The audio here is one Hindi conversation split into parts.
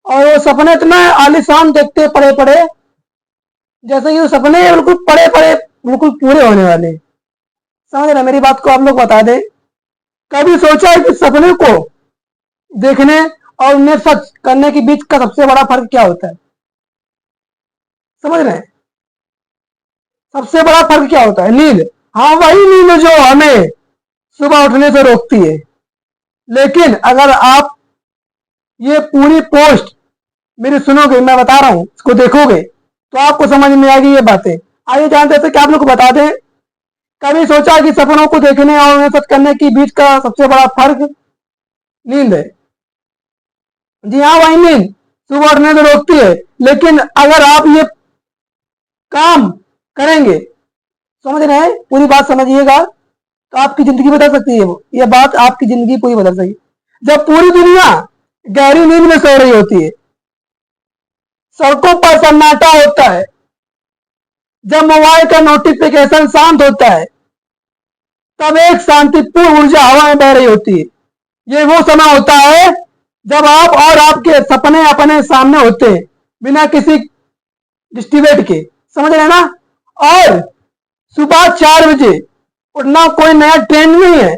और वो सपने इतना आलीशान देखते हैं, पड़े पड़े, जैसे कि वो सपने बिल्कुल पड़े पड़े बिल्कुल पूरे होने वाले। समझ रहे मेरी बात को? आप लोग बता दें, कभी सोचा है कि सपने को देखने और उन्हें सच करने के बीच का सबसे बड़ा फर्क क्या होता है? समझ रहे हैं? सबसे बड़ा फर्क क्या होता है? नींद। हाँ, वही नींद जो हमें सुबह उठने से रोकती है। लेकिन अगर आप ये पूरी पोस्ट मेरी सुनोगे, मैं बता रहा हूं, इसको देखोगे, तो आपको समझ में आएगी ये बातें। आइए जानते थे कि आप लोग को बता दें, कभी सोचा कि सपनों को देखने और उन्हें सच करने के बीच का सबसे बड़ा फर्क नींद है? जी हाँ, वही नींद सुबह उठने से रोकती है। लेकिन अगर आप ये काम करेंगे, समझ रहे हैं, पूरी बात समझिएगा, तो आपकी जिंदगी बदल सकती है। ये बात आपकी जिंदगी पूरी बदल सकती है। जब पूरी दुनिया गहरी नींद में सो रही होती है, सड़कों पर सन्नाटा होता है, जब मोबाइल का नोटिफिकेशन शांत होता है, तब एक शांतिपूर्ण ऊर्जा हवा में बह रही होती है। ये वो समय होता है जब आप और आपके सपने अपने सामने होते हैं, बिना किसी डिस्ट्रीब्यूट के। समझ रहे हैं ना? और सुबह 4 बजे उठना कोई नया ट्रेंड नहीं है।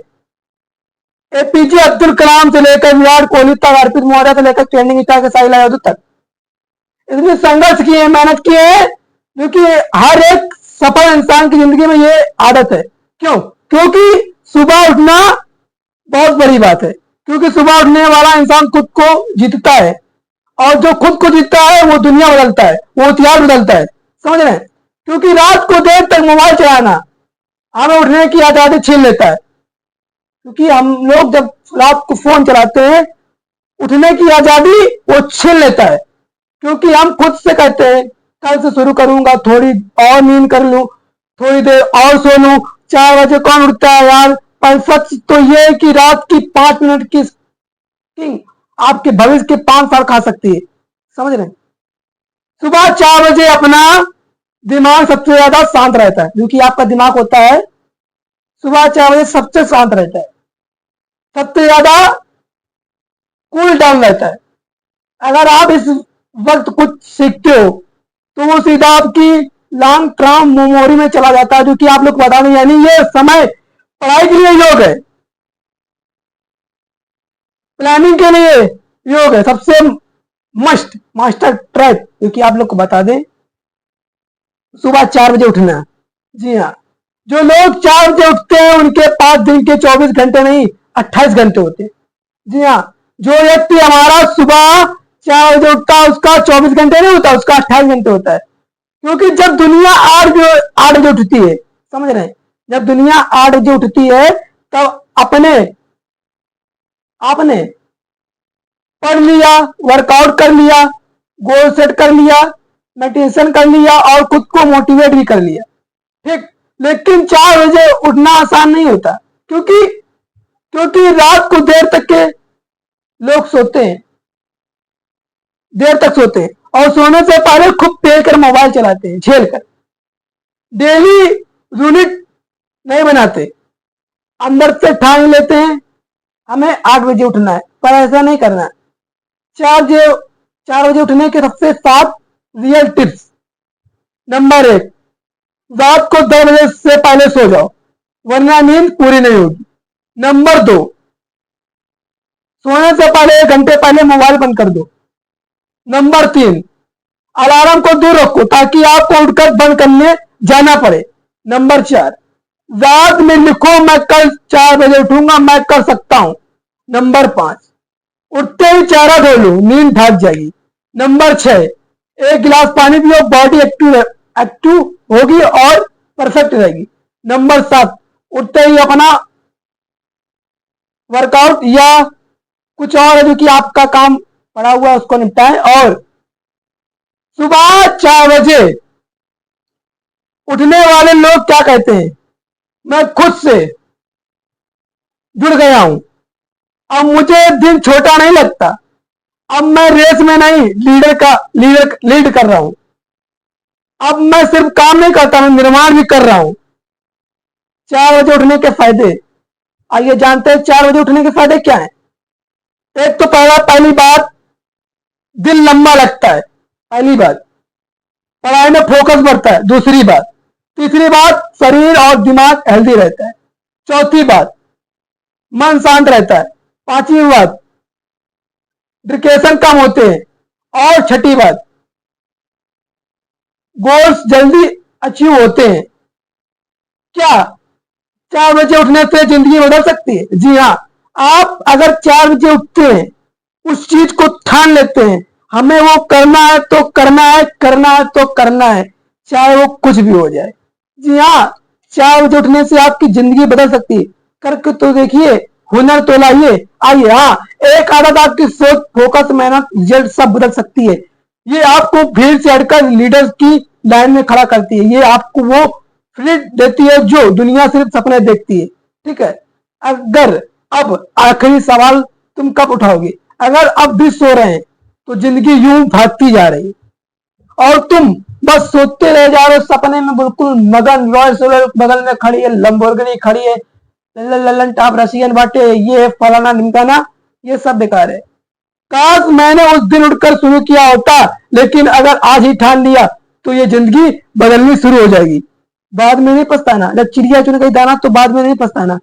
एपीजे अब्दुल कलाम से लेकर विराट कोहली तक, अर्पित मौर्य से लेकर ट्रेंडिंग स्टार के साहिल यादव तक इतनी संघर्ष किए, मेहनत की है, क्योंकि हर एक सफल इंसान की जिंदगी में ये आदत है। क्यों? क्योंकि सुबह उठना बहुत बड़ी बात है। क्योंकि सुबह उठने वाला इंसान खुद को जीतता है, और जो खुद को जीतता है वो दुनिया बदलता है, वो इतिहास बदलता है। समझ रहे हैं? क्योंकि रात को देर तक मोबाइल चलाना हमें उठने की आजादी छीन लेता है। क्योंकि हम लोग जब रात को फोन चलाते हैं, उठने की आजादी वो छीन लेता है। क्योंकि हम खुद से कहते हैं कल से शुरू करूंगा, थोड़ी और नींद कर लूं, थोड़ी देर और सो लूं, 4 बजे कौन उठता है यार। पर सच तो ये है कि रात की 5 मिनट की स्किंग आपके भविष्य के 5 साल खा सकती है। समझ रहे हैं? सुबह 4 बजे अपना दिमाग सबसे ज्यादा शांत रहता है, क्योंकि आपका दिमाग होता है सुबह 4 बजे सबसे शांत रहता है, सबसे ज्यादा कूल डाउन रहता है। अगर आप इस वक्त कुछ सीखते हो, तो वो सीधा आपकी लॉन्ग टर्म मेमोरी में चला जाता है, जो कि आप लोग बता नहीं। यानी ये समय पढ़ाई के लिए योग है, प्लानिंग के लिए योग है, सबसे मस्ट मास्टर ट्रैक, क्योंकि आप लोग को बता दें, सुबह 4 बजे उठना। जी हाँ, जो लोग 4 बजे उठते हैं उनके पास दिन के 24 घंटे नहीं, 28 घंटे होते हैं। जी हाँ, जो व्यक्ति हमारा सुबह 4 बजे उठता है उसका 24 घंटे नहीं होता, उसका 28 घंटे होता है। क्योंकि जब दुनिया 8 बजे उठती है, समझ रहे हैं, जब दुनिया 8 बजे उठती है, तब अपने आपने पढ़ लिया, वर्कआउट कर लिया, गोल सेट कर लिया, मेडिटेशन कर लिया, और खुद को मोटिवेट भी कर लिया। ठीक। लेकिन 4 बजे उठना आसान नहीं होता, क्योंकि क्योंकि रात को देर तक के लोग सोते हैं, देर तक सोते हैं, और सोने से पहले खूब पेल कर मोबाइल चलाते हैं, झेल कर। डेली यूनिट नहीं बनाते, अंदर से ठान लेते हैं हमें 8 बजे उठना है, पर ऐसा नहीं करना है। 4 बजे 4 बजे उठने के सबसे 7 रियल टिप्स। नंबर 1, रात को 10 बजे से पहले सो जाओ, वरना नींद पूरी नहीं होगी। नंबर 2, सोने से पहले 1 घंटे पहले मोबाइल बंद कर दो। नंबर 3, अलार्म को दूर रखो ताकि आपको उठकर बंद करने जाना पड़े। नंबर 4, रात में लिखो मैं कल 4 बजे उठूंगा, मैं कर सकता हूं। नंबर 5, उठते ही चेहरा धो लो, नींद भाग जाएगी। नंबर 6, एक गिलास पानी पियो, बॉडी एक्टिव होगी और परफेक्ट रहेगी। नंबर 7, उठते ही अपना वर्कआउट या कुछ और है जो कि आपका काम पड़ा हुआ है उसको निपटाएं। और सुबह 4 बजे उठने वाले लोग क्या कहते हैं? मैं खुद से जुड़ गया हूं, अब मुझे दिन छोटा नहीं लगता, अब मैं रेस में नहीं लीड कर रहा हूं, अब मैं सिर्फ काम नहीं करता, मैं निर्माण भी कर रहा हूं। 4 बजे उठने के फायदे, आइए जानते हैं 4 बजे उठने के फायदे क्या है। एक तो पहली बात, दिल लंबा लगता है, पहली बात। पढ़ाई में फोकस बढ़ता है, दूसरी बात। तीसरी बात, शरीर और दिमाग हेल्दी रहता है। चौथी बात, मन शांत रहता है। पांचवी बात, डिप्रेशन कम होते हैं। और छठी बात, गोल्स जल्दी अचीव होते हैं। क्या 4 बजे उठने से जिंदगी बदल सकती है? जी हाँ। आप अगर 4 बजे उठते हैं, उस चीज को ठान लेते हैं, हमें वो करना है तो करना है, करना है तो करना है, चाहे वो कुछ भी हो जाए। जी हाँ, 4 बजे उठने से आपकी जिंदगी बदल सकती है। करके तो देखिए, हुनर तो लाइए। आइए, हाँ, एक आदत आपकी सोच, फोकस, मेहनत, रिजल्ट सब बदल सकती है। ये आपको भीड़ से हटकर लीडर्स की लाइन में खड़ा करती है। ये आपको वो फ्रीडम देती है जो दुनिया सिर्फ सपने देखती है। ठीक है। अगर अब आखिरी सवाल तुम कब उठाओगे? अगर अब भी सो रहे हैं तो जिंदगी यूं भागती जा रही है और तुम बस सोते रह जा रहे हो सपने में, बिल्कुल मगन। रॉयल्स रॉयल बगल में खड़ी है, लंबोर्गिनी खड़ी है, ललन टॉप रशियन बाटे, ये फलाना निमकाना, ये सब बेकार है। काश मैंने उस दिन उठकर शुरू किया होता, लेकिन अगर आज ही ठान लिया तो ये जिंदगी बदलनी शुरू हो जाएगी। बाद में नहीं पछताना। जब चिड़िया चुन गई दाना तो बाद में नहीं पछताना।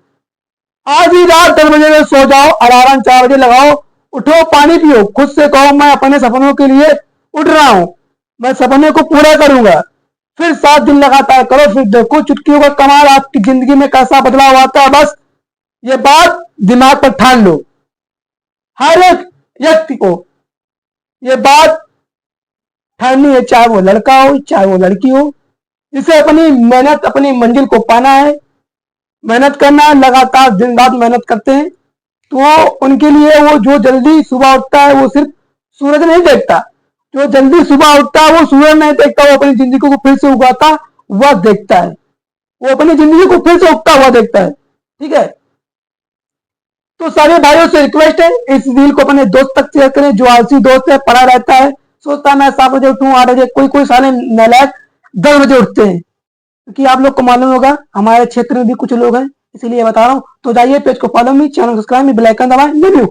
आज ही रात 10 बजे में सो जाओ, अलार्म 4 बजे लगाओ, उठो, पानी पियो, खुद से कहो मैं अपने सपनों के लिए उठ रहा हूं, मैं सपने को पूरा करूंगा। फिर 7 दिन लगातार करो, फिर देखो चुटकियों का कमाल आपकी जिंदगी में कैसा बदलाव आता है। बस ये बात दिमाग पर ठान लो। हर एक व्यक्ति को ये बात ठाननी है, चाहे वो लड़का हो चाहे वो लड़की हो। इसे अपनी मेहनत, अपनी मंजिल को पाना है, मेहनत करना है, लगातार दिन रात मेहनत करते हैं तो उनके लिए वो जो जल्दी सुबह उठता है वो सिर्फ सूरज नहीं देखता। जो जल्दी सुबह उठता है वो सूरज नहीं देखता, वो अपनी जिंदगी को फिर से उगाता हुआ देखता है। वो अपनी जिंदगी को फिर से उगता हुआ देखता है। ठीक है। तो सारे भाइयों से रिक्वेस्ट है, इस रील को अपने दोस्त तक शेयर करें जो आलसी दोस्त है, पड़ा रहता है, सोचता है मैं 7 बजे उठूं, 8 बजे। कोई साले नालायक 10 बजे उठते हैं। क्योंकि आप लोग को मालूम होगा हमारे क्षेत्र में भी कुछ लोग हैं, इसीलिए बता रहा हूँ। तो जाइए, पेज को follow me, channel subscribe me, bell icon दबाएं। Love you.